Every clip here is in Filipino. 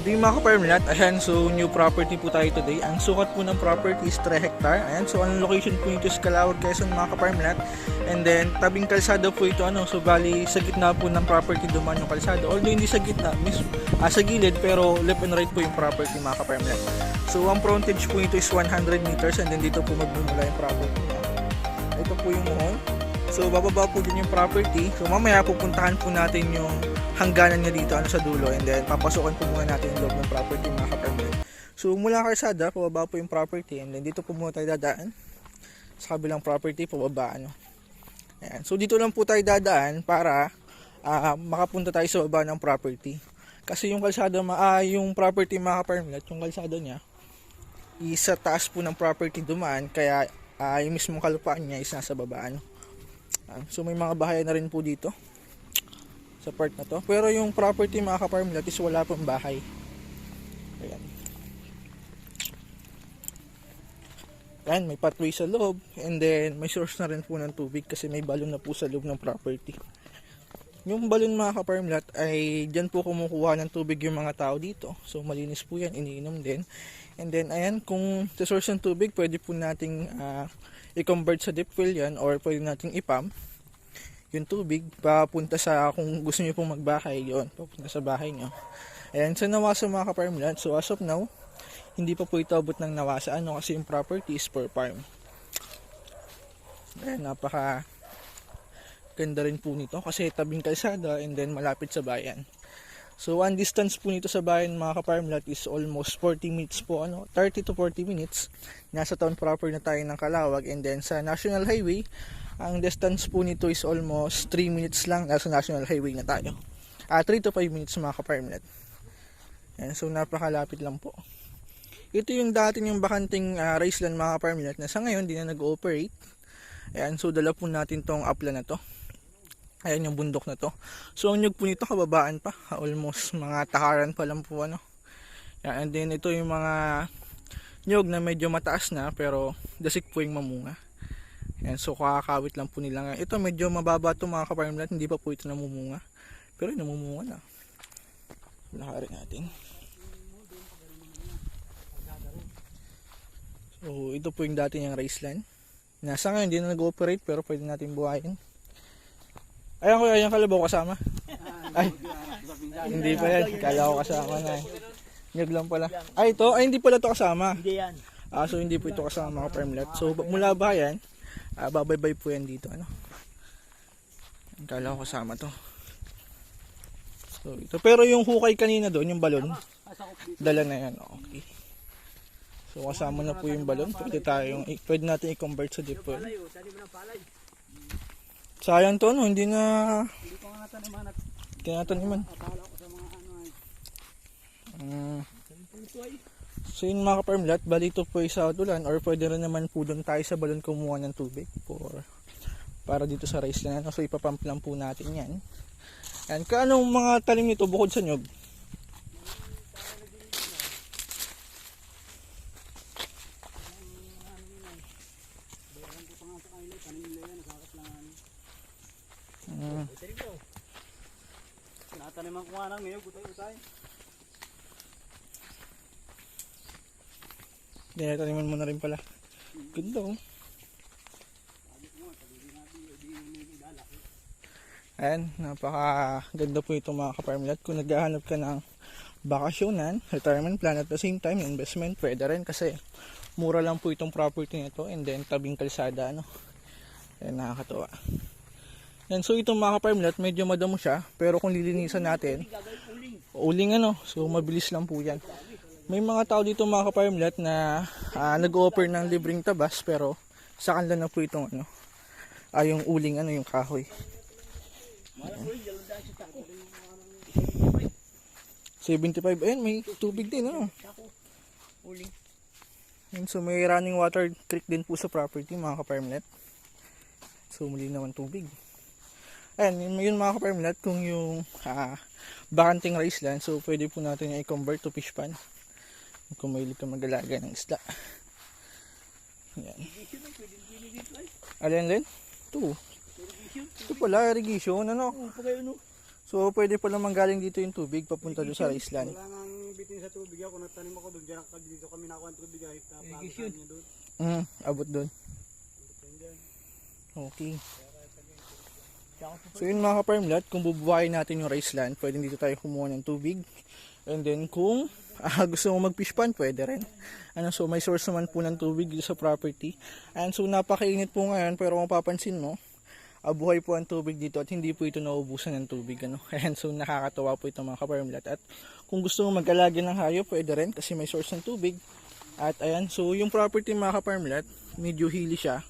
Good day mga ka-farmland. Ayan, so new property po tayo today. Ang sukat po ng property is 3 hectare. Ayan, so ang location po nito is Calauag, Quezon mga ka-farmland. And then tabing kalsada po ito, so bali sa gitna po ng property dumaan yung kalsada. Although hindi sa gitna, sa gilid, pero left and right po yung property mga ka-farmland. So ang frontage po nito is 100 meters and then dito po magmumula yung property niya. Ito po yung muhon. So bababa po din yung property. So mamaya pupuntahan po natin yung hangganan niya dito sa dulo, and then papasukan po muna natin yung loob ng property mga ka-farmland. So mula kalsada, pababa po yung property, and then dito po muna tayo dadaan sa kabilang property, pababa Ayan. So dito lang po tayo dadaan para makapunta tayo sa baba ng property. Kasi yung kalsada, yung property mga ka-farmland, yung kalsada niya isa taas po ng property dumaan, kaya yung mismong kalupaan niya is nasa baba. So may mga bahay na rin po dito sa part na to, pero yung property mga ka-farmland is wala pang bahay. Ayan. Ayan, may pathway sa loob, and then may source na rin po ng tubig kasi may balon na po sa loob ng property. Yung balon mga ka-farmland ay dyan po kumukuha ng tubig yung mga tao dito, so malinis po yan, iniinom din. And then ayan, kung sa source ng tubig pwede po nating i-convert sa deep well yan, or pwede nating ipump yung tubig papunta sa, kung gusto niyo pong magbahay, yon papunta sa bahay niyo. Ayan, sa Nawasa mga ka-farmland, so as of now hindi pa po ito abot ng Nawasa, kasi yung property is per farm. Ayan, napaka ganda rin po nito kasi tabing kalsada and then malapit sa bayan. So ang distance po nito sa bayan mga ka-farmland is almost 40 minutes po, 30 to 40 minutes. Nasa town proper na tayo ng Calauag, and then sa National Highway ang distance po nito is almost 3 minutes lang, nasa National Highway na tayo. 3 to 5 minutes mga ka-farmland. Ayan, so napakalapit lang po. Ito yung dati yung bakanting rice land mga ka-farmland na sa ngayon di na nag-ooperate. Ayan, so dala po natin tong upland na to. Ayan yung bundok na to. So ang nyug po nito kababaan pa, almost mga takaran pa lang po Ayan, and then ito yung mga nyug na medyo mataas na pero dasik po yung mamunga. Ayan, so kakakawit lang po nila nga. Ito medyo mababa to mga ka-farmland, hindi pa po ito namumunga. Pero namumunga na. Lakarin natin. So ito po yung dati niyang rice land. Nasa ngayon hindi na nag-ooperate pero pwede natin buhayin. Ayan ko, yung kalabaw kasama. Ay, hindi pa yan. Kala ko kasama na. Nyug lang pala. Ay, ito? Ay, hindi pala ito kasama. Hindi yan. So hindi po ito kasama mga farmland. So mula bayan, babaybay po yan dito. Kala ko kasama to. So ito. Pero yung hukay kanina doon, yung balon, dala na yan. Okay. So kasama na po yung balon. Pwede natin i-convert sa deep well. Sayang to, hindi na tinataniman. So yun mga ka-farmland, bali ito po sa ulan, or pwede rin naman po doon tayo sa balon kumuha ng tubig para dito sa rice land. So ipapump lang po natin yan. And kaanong mga talim nito bukod sa nyug? Tinataniman ko nga ng ngayon, utay-utay. Tinataniman mo na rin pala. Ganda Ayan, napaka-ganda po ito mga ka-farmland. Kung naghahanap ka ng bakasyonan, retirement plan, at the same time investment, pwede rin kasi mura lang po itong property nito, and then tabing kalsada. Ayan, nakakatuwa. Yan, so itong mga ka-farmland, medyo madamo siya, pero kung lilinisan natin, uling so mabilis lang po yan. May mga tao dito mga ka-farmland na nag-offer ng libreng tabas, pero sa kanila na po itong yung uling yung kahoy. Ayan. 75, ayan, may tubig din uling. Ayan, so may running water creek din po sa property mga ka-farmland. So muli naman tubig. Ayan, yun mga ka-farmland, kung yung bakanting rice land, so pwede po natin i-convert to fish pan kung mahilig ka mag-alaga ng isda. Ayan. Alin? Ito pala, irrigation, So pwede pala manggaling dito yung tubig papunta doon sa rice land. dito sa tubig ako, natanim ako doon, diyan dito kami nakuha ng tubig ay tapos niya doon. Abot doon. Okay. So yun mga ka-farmlat, kung bubuhayin natin yung rice land, pwede dito tayo kumuha ng tubig. And then kung gusto mo mag-fish pond, pwede rin. So may source naman po ng tubig dito sa property. And so napakainit po ngayon, pero kung mapapansin mo, buhay po ang tubig dito at hindi po ito naubusan ng tubig. Ayan, so nakakatawa po ito mga ka-farmlat. At kung gusto mo mag-alaga ng hayop, pwede rin kasi may source ng tubig. At ayan, so yung property mga ka-farmlat, medyo hilly siya.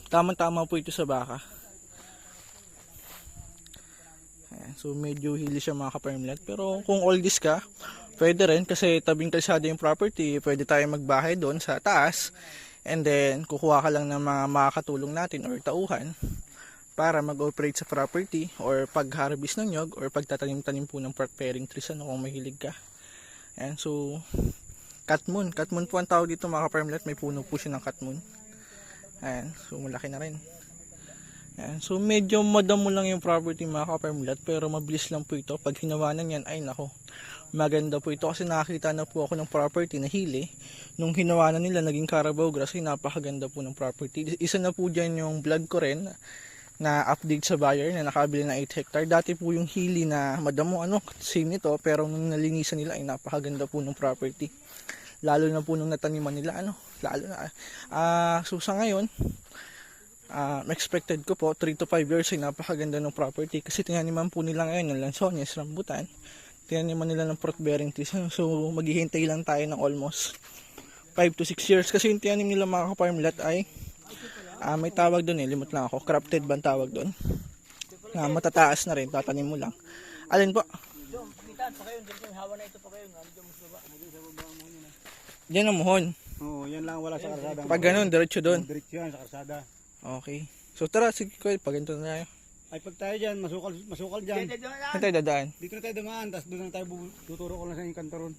Tama-tama po ito sa baka. Ayan, so medyo hilly siya mga ka-farmlat. Pero kung all this ka, pwede rin kasi tabing kalsada yung property. Pwede tayo magbahay doon sa taas. And then kukuha ka lang ng mga makakatulong natin or tauhan para mag-operate sa property or pag-harvest ng nyog or pagtatanim-tanim po ng preparing trees kung mahilig ka. Ayan, so catmoon po ang tawag dito mga ka-farmlat. May puno po siya ng catmoon. Ayan, so malaki na rin. Ayan, so medyo madamo lang yung property mga ka-farmlat, pero mabilis lang po ito. Pag hinawanan yan, ay nako, maganda po ito kasi nakakita na po ako ng property na hili. Nung hinawanan nila, naging Carabao grass, ay napakaganda po ng property. Isa na po dyan yung vlog ko rin na update sa buyer na nakabili na 8 hectare. Dati po yung hili na madamo, same nito, pero nung nalinisan nila ay napakaganda po ng property. Lalo na po nung nataniman nila, lalo na. So sa ngayon, expected ko po 3 to 5 years ay napakaganda ng property kasi tinaniman po nila ngayon ng lansones, rambutan, tinaniman nila ng fruit bearing trees. So maghihintay lang tayo ng almost 5 to 6 years kasi yung tinanim nila mga ka-farmlat ay may tawag doon limot lang ako, crafted ba ang tawag doon, matataas na rin, tatanim mo lang. Alin po? Diyan ang muhon. Oo, yan lang wala sa karsada. Pag ganun, diretso doon. Diretso yan sa karsada. Okay. So tara, sige ko, pag ganito na tayo. Ay pag tayo dyan, masukal dyan. Saan tayo dadaan? Dito na tayo dumaan, tapos doon na tayo tuturo ko lang sa inyong kantoron.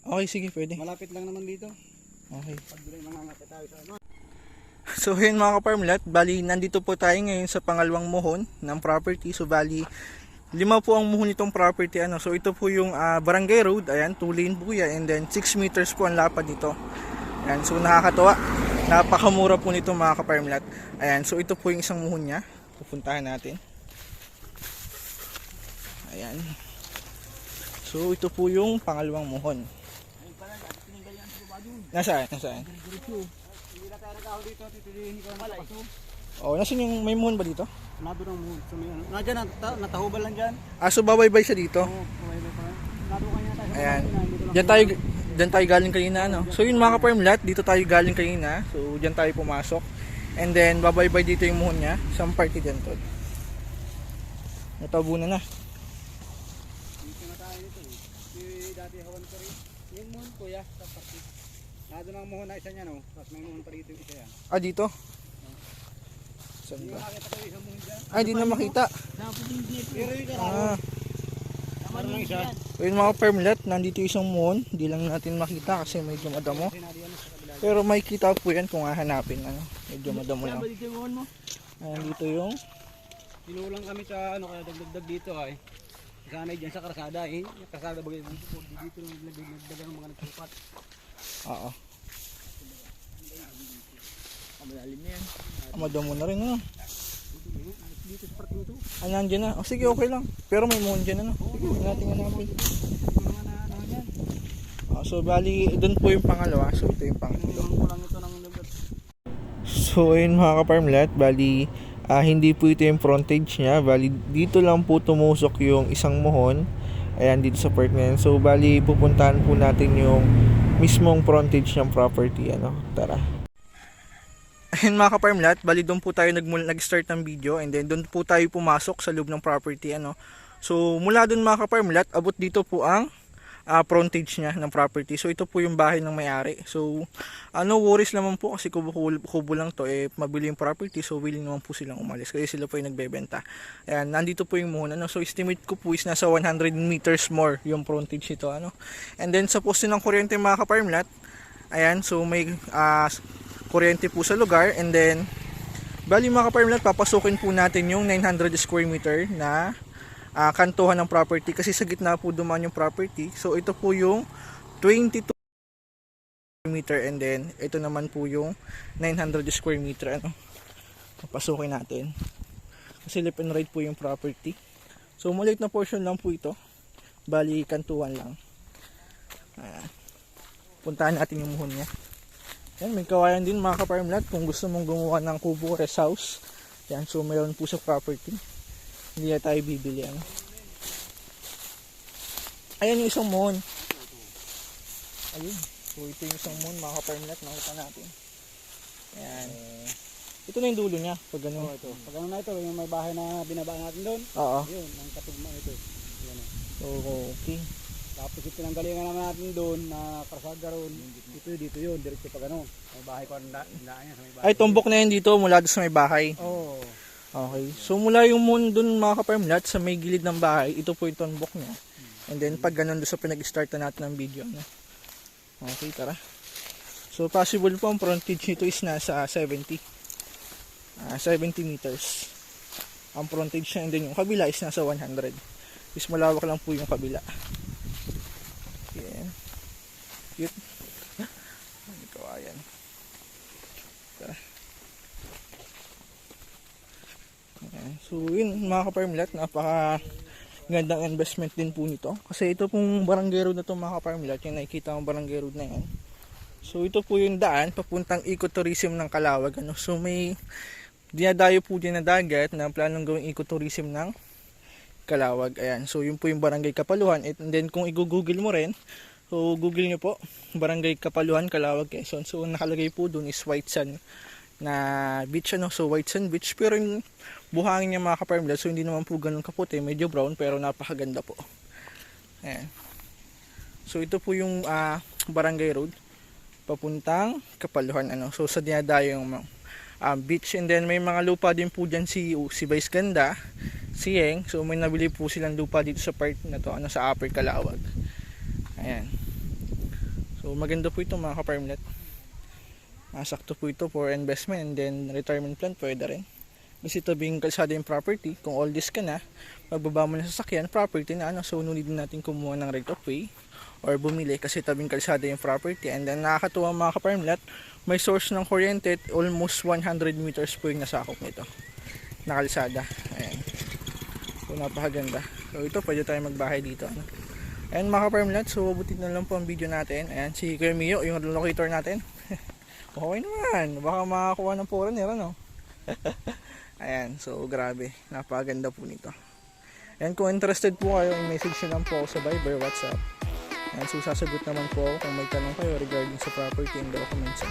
Okay, sige, pwede. Malapit lang naman dito. Okay. Pag doon ay mangangati tayo sa ano. So yun mga ka-farmlat, bali nandito po tayo ngayon sa pangalawang muhon ng property. So bali 5 po ang muhon nitong property. So ito po yung barangay road, ayan, 2 lane po yan, and then 6 meters po ang lapad nito. Ayan, so nakakatawa. Napakamura po nito mga ka-farmlat. Ayan, so ito po yung isang muhon niya. Pupuntahan natin. Ayan. So ito po yung pangalawang muhon. Nasaan? Hindi na tayo nag-ahol dito, titilihin ko lang paso. Oh, nasan yung may muhon ba dito? Nado ng muhon. Nandiyan, natahubal lang dyan. So babaybay siya dito. Oo, babaybay pa. Nado kanya tayo. Ayan. Diyan tayo galing kanina, So yun mga ka-farmlat, dito tayo galing kanina. So diyan tayo pumasok. And then babaybay dito yung muhon niya. Isang party dyan to. Natabunan na. Dito na tayo dito. Dati hawan ko rin. Yung muhon kuya, sa party. Nado ng muhon na isa niya, no? Tapos may muhon pa dito yung isa yan. Dito? Saan Hindi ba? makakita ko isang muhon dyan. Hindi na makita. Pero yung karawan. Tama lang isa. So yun mga ka-farmlat, nandito yung isang muhon. Hindi lang natin makita kasi medyo madamo. Pero may kita po yan kung hahanapin. Medyo madamo lang. Ayan dito yung Sinulang kami sa kaya dagdag dito ay. Sanay dyan sa karsada eh. Yung karsada bagay dito lang nagdagan ng mga nagsukat. Oo. Malalim na yan. Madamo na rin Dito sa part nito. Nandiyan na. Sige, okay lang. Pero may muhon dyan Sige, natin hanapin. So bali, doon po yung pangalawa. So ito yung pangatlo. So ayun mga ka-farmlat, bali hindi po ito yung frontage niya. Bali dito lang po tumusok yung isang muhon. Ayan dito sa part na yan. So bali pupuntahan po natin yung mismong frontage ng property. Tara. Ayun mga ka-farmlat, bali doon po tayo nag-start ng video and then doon po tayo pumasok sa loob ng property. So mula doon mga ka-farmlat, abot dito po ang frontage niya ng property. So ito po yung bahay ng may-ari. So no worries naman po kasi kubo lang to, mabili yung property, so willing naman po silang umalis kasi sila po yung nagbebenta. Ayan, nandito po yung muhon. So estimate ko po is nasa 100 meters more yung frontage ito. And then sa poste ng kuryente mga ka-farmlat, ayan, so may kuryente po sa lugar. And then bali mga ka-farmlat, papasukin po natin yung 900 square meter na kantuhan ng property kasi sa gitna po dumaan yung property. So ito po yung 22 meter and then ito naman po yung 900 square meter. Ano? Papasukin natin. Kasi left and right po yung property. So maliit na portion lang po ito. Bali kantuhan lang. Puntahan natin yung muhon niya. Yan, may kawayan din mga ka-farmland kung gusto mong gumawa ng kubo or rest house. Yan, so mayroon po sa property. Hindi na tayo bibili. Ano? Ayan yung isang muhon. Ayun. So ito yung isang muhon mga ka-farmland. Nakita natin. Ayan. Ito na yung dulo niya. Pag ganun. Ito. Pag ano na ito, yung may bahay na binabaan natin doon. Oo. Yun, ang katugma ito. Yan. So, okay. Tapos yung pinanggalingan naman natin doon na Karsaga roon. Dito yun, diretso pa gano'n. May bahay ko ang daan niya sa may bahay. Ay, tumbok na yun dito mula doon sa may bahay. Oo. Okay. So, mula yung moon doon mga ka-farmland sa may gilid ng bahay, ito po yung tumbok niya. And then, pag ganun doon sa pinag-start na natin ng video. Ano? Okay, tara. So, possible po ang frontage nito is nasa 70 meters. Ang frontage niya and then yung kabila is nasa 100. Is malawak lang po yung kabila. Yan. Cute. Kawayan. Tara. Ayan. So yun mga ka-farmland, napaka gandang investment din po nito. Kasi ito pong barangay road na ito mga ka-farmland, yung nakikita mong barangay road na yan. So ito po yung daan papuntang ecotourism ng Calawag. Ano? So may dinadayo po dyan na dagat na planong gawing ecotourism ng Calawag. Ayan. So yun po yung barangay Kapaluhan. And then kung i-google mo rin, so google nyo po barangay Kapaluhan, Calawag, Quezon. So nakalagay po dun is White Sand na beach. Ano? So White Sand Beach. Pero yung buhangin niya mga ka-farmland, so hindi naman po ganun kaputi. Medyo brown pero napakaganda po. Ayan. So ito po yung barangay road papuntang Kapaluhan. Ano? So sa dinadayo yung beach. And then may mga lupa din po dyan si Vice Ganda, si Yeng. So may nabili po silang lupa dito sa part na to, ano, sa Upper Calawag. Ayan. So maganda po ito mga ka-farmland. Sakto po ito for investment and then retirement plan pwede rin. Kasi tabing kalsada yung property. Kung all this ka na, magbaba mo na sa sasakyan, property na ano. So nunid natin kumuha ng right of way or bumili kasi tabing kalsada yung property. And then nakakatuwa mga ka-farmland, may source ng kuryente, almost 100 meters po yung nasakop nito na kalsada. Ayan. So napakaganda. So ito pwede tayo magbahay dito. Ano? Ayan mga ka-farmland, so butit na lang po ang video natin. Ayan si Kuya Mio, yung locator natin. Okay naman, baka makakuha ng foreigner ano. Ayan, so grabe, napakaganda po nito. Ayan, kung interested po kayo, i-message nyo lang po ako sa Viber, WhatsApp. Ayan, so sasagot naman po ako kung may tanong kayo regarding sa property and documents.